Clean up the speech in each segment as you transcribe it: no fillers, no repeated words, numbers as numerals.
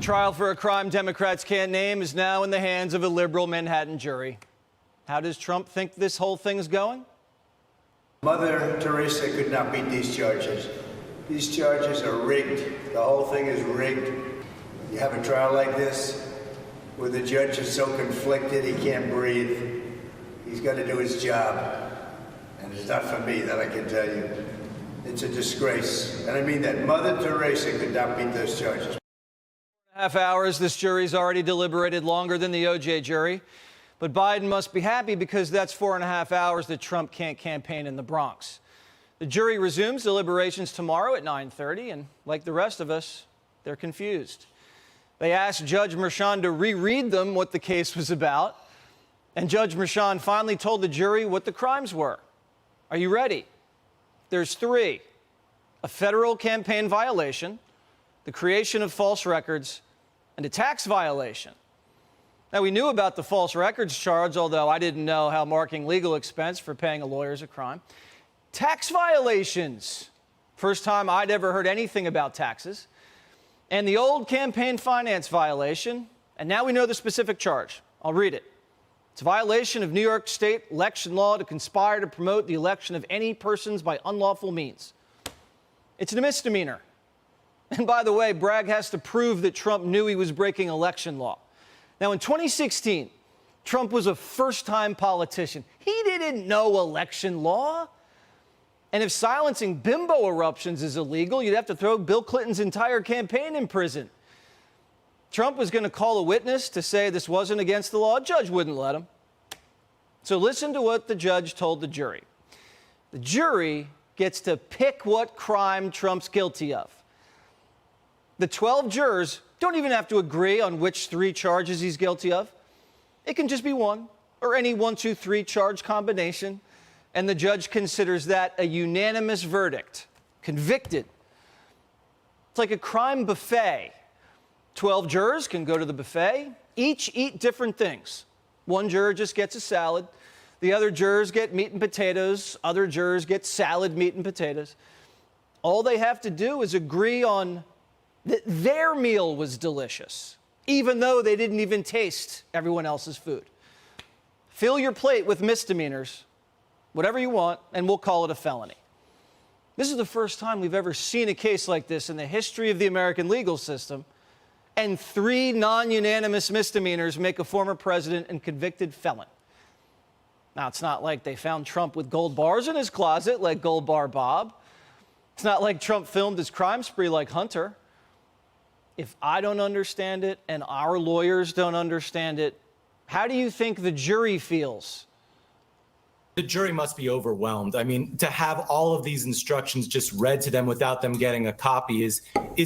Trial for a crime Democrats can't name is now in the hands of a liberal Manhattan jury. How does Trump think this whole thing's going? Mother Teresa could not beat these charges. These charges are rigged. The whole thing is rigged. You have a trial like this where the judge is so conflicted he can't breathe. He's got to do his job. And it's not for me, that I can tell you. It's a disgrace. And I mean that. Mother Teresa could not beat those charges. Half hours, this jury's already deliberated longer than the OJ jury. But Biden must be happy because that's 4.5 hours that Trump can't campaign in the Bronx. The jury resumes deliberations tomorrow at 9:30, and like the rest of us, they're confused. They asked Judge Merchan to reread them what the case was about, and Judge Merchan finally told the jury what the crimes were. Are you ready? There's 3: a federal campaign violation, the creation of false records, and a tax violation. Now, we knew about the false records charge, although I didn't know how marking legal expense for paying a lawyer is a crime. Tax violations. First time I'd ever heard anything about taxes. And the old campaign finance violation. And now we know the specific charge. I'll read it. It's a violation of New York State election law to conspire to promote the election of any persons by unlawful means. It's a misdemeanor. And by the way, Bragg has to prove that Trump knew he was breaking election law. Now, in 2016, Trump was a first-time politician. He didn't know election law. And if silencing bimbo eruptions is illegal, you'd have to throw Bill Clinton's entire campaign in prison. Trump was going to call a witness to say this wasn't against the law. A judge wouldn't let him. So listen to what the judge told the jury. The jury gets to pick what crime Trump's guilty of. The 12 jurors don't even have to agree on which 3 charges he's guilty of. It can just be one or any 1, 2, 3 charge combination. And the judge considers that a unanimous verdict. Convicted. It's like a crime buffet. 12 jurors can go to the buffet, each eat different things. One juror just gets a salad. The other jurors get meat and potatoes. Other jurors get salad, meat, and potatoes. All they have to do is agree on that their meal was delicious, even though they didn't even taste everyone else's food. Fill your plate with misdemeanors, whatever you want, and we'll call it a felony. This is the first time we've ever seen a case like this in the history of the American legal system, and 3 non-unanimous misdemeanors make a former president and convicted felon. Now, it's not like they found Trump with gold bars in his closet like Gold Bar Bob. It's not like Trump filmed his crime spree like Hunter. If I don't understand it and our lawyers don't understand it, how do you think the jury feels? The jury must be overwhelmed. I mean, to have all of these instructions just read to them without them getting a copy is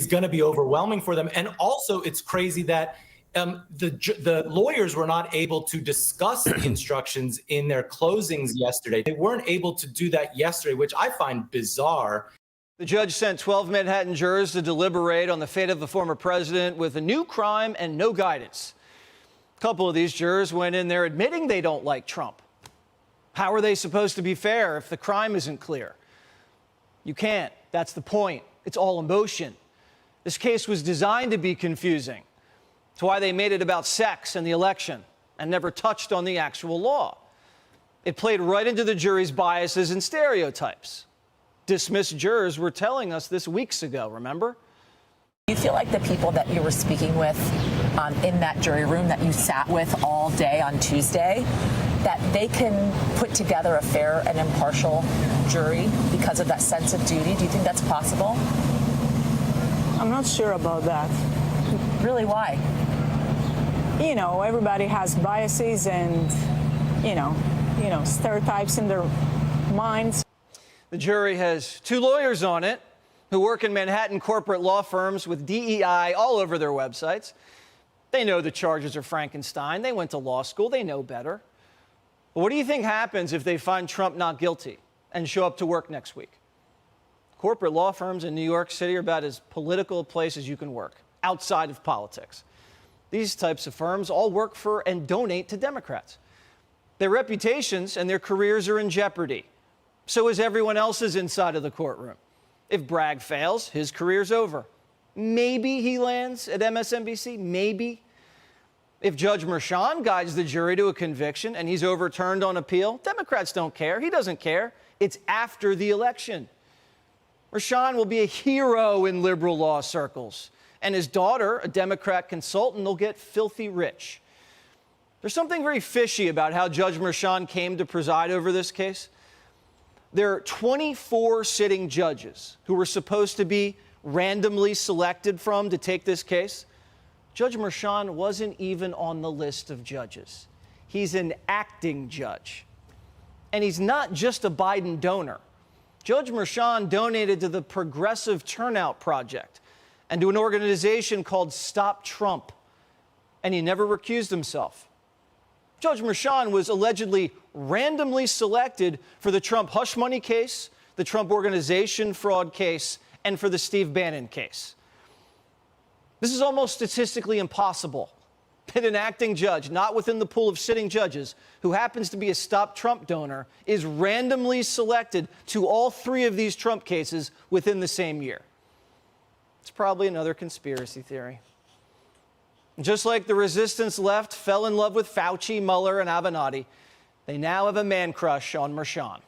going to be overwhelming for them. And also, it's crazy that the lawyers were not able to discuss the instructions in their closings yesterday. They weren't able to do that yesterday, which I find bizarre. The judge sent 12 Manhattan jurors to deliberate on the fate of the former president with a new crime and no guidance. A couple of these jurors went in there admitting they don't like Trump. How are they supposed to be fair if the crime isn't clear? You can't. That's the point. It's all emotion. This case was designed to be confusing. It's why they made it about sex and the election and never touched on the actual law. It played right into the jury's biases and stereotypes. Dismissed jurors were telling us this weeks ago, remember? Do you feel like the people that you were speaking with in that jury room that you sat with all day on Tuesday, that they can put together a fair and impartial jury because of that sense of duty? Do you think that's possible? I'm not sure about that. Really, why? You know, everybody has biases and, you know, stereotypes in their minds. The jury has 2 lawyers on it who work in Manhattan corporate law firms with DEI all over their websites. They know the charges are Frankenstein. They went to law school. They know better. But what do you think happens if they find Trump not guilty and show up to work next week? Corporate law firms in New York City are about as political a place as you can work, outside of politics. These types of firms all work for and donate to Democrats. Their reputations and their careers are in jeopardy. So is everyone else's inside of the courtroom. If Bragg fails, his career's over. Maybe he lands at MSNBC, maybe. If Judge Merchan guides the jury to a conviction and he's overturned on appeal, Democrats don't care. He doesn't care. It's after the election. Merchan will be a hero in liberal law circles, and his daughter, a Democrat consultant, will get filthy rich. There's something very fishy about how Judge Merchan came to preside over this case. There are 24 sitting judges who were supposed to be randomly selected from to take this case. Judge Merchan wasn't even on the list of judges. He's an acting judge. And he's not just a Biden donor. Judge Merchan donated to the Progressive Turnout Project and to an organization called Stop Trump. And he never recused himself. Judge Merchan was allegedly randomly selected for the Trump hush money case, the Trump organization fraud case, and for the Steve Bannon case. This is almost statistically impossible that an acting judge, not within the pool of sitting judges, who happens to be a Stop Trump donor, is randomly selected to all three of these Trump cases within the same year. It's probably another conspiracy theory. Just like the resistance left fell in love with Fauci, Mueller, and Avenatti, they now have a man crush on Merchan.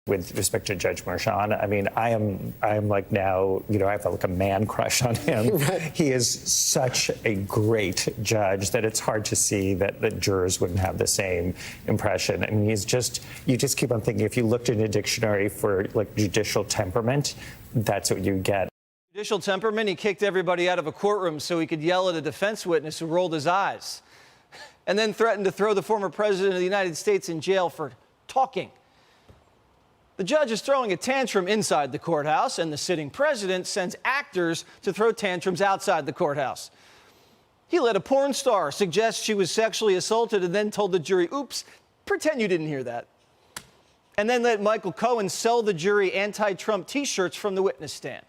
With respect to Judge Merchan, I mean, I am like now, I have like a man crush on him. Right. He is such a great judge that it's hard to see that the jurors wouldn't have the same impression. I mean, you just keep on thinking, if you looked in a dictionary for like judicial temperament, that's what you get. Judicial temperament, he kicked everybody out of a courtroom so he could yell at a defense witness who rolled his eyes, and then threatened to throw the former president of the United States in jail for talking. The judge is throwing a tantrum inside the courthouse, and the sitting president sends actors to throw tantrums outside the courthouse. He let a porn star suggest she was sexually assaulted and then told the jury, oops, pretend you didn't hear that. And then let Michael Cohen sell the jury anti-Trump T-shirts from the witness stand.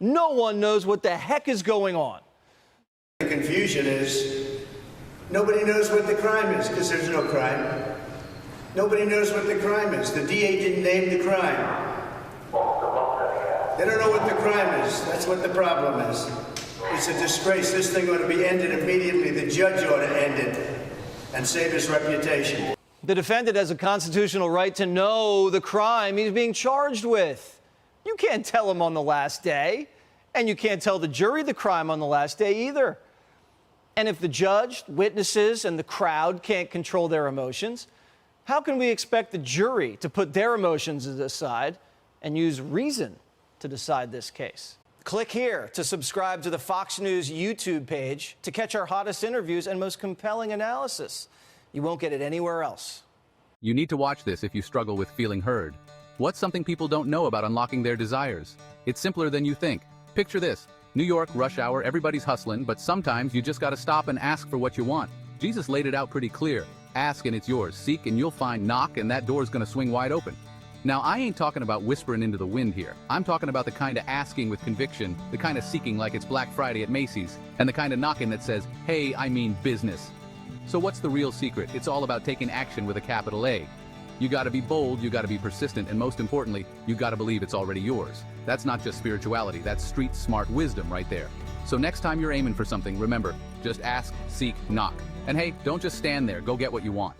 No one knows what the heck is going on. The confusion is nobody knows what the crime is because there's no crime. Nobody knows what the crime is. The DA didn't name the crime. They don't know what the crime is. That's what the problem is. It's a disgrace. This thing ought to be ended immediately. The judge ought to end it and save his reputation. The defendant has a constitutional right to know the crime he's being charged with. You can't tell him on the last day, and you can't tell the jury the crime on the last day either. And if the judge, witnesses, and the crowd can't control their emotions, how can we expect the jury to put their emotions aside and use reason to decide this case? Click here to subscribe to the Fox News YouTube page to catch our hottest interviews and most compelling analysis. You won't get it anywhere else. You need to watch this if you struggle with feeling heard. What's something people don't know about unlocking their desires? It's simpler than you think. Picture this. New York, rush hour, everybody's hustling, but sometimes you just gotta stop and ask for what you want. Jesus laid it out pretty clear. Ask and it's yours. Seek and you'll find. Knock and that door's gonna swing wide open. Now, I ain't talking about whispering into the wind here. I'm talking about the kind of asking with conviction, the kind of seeking like it's Black Friday at Macy's, and the kind of knocking that says, hey, I mean business. So what's the real secret? It's all about taking action with a capital A. You gotta be bold, you gotta be persistent, and most importantly, you gotta believe it's already yours. That's not just spirituality, that's street smart wisdom right there. So next time you're aiming for something, remember, just ask, seek, knock. And hey, don't just stand there, go get what you want.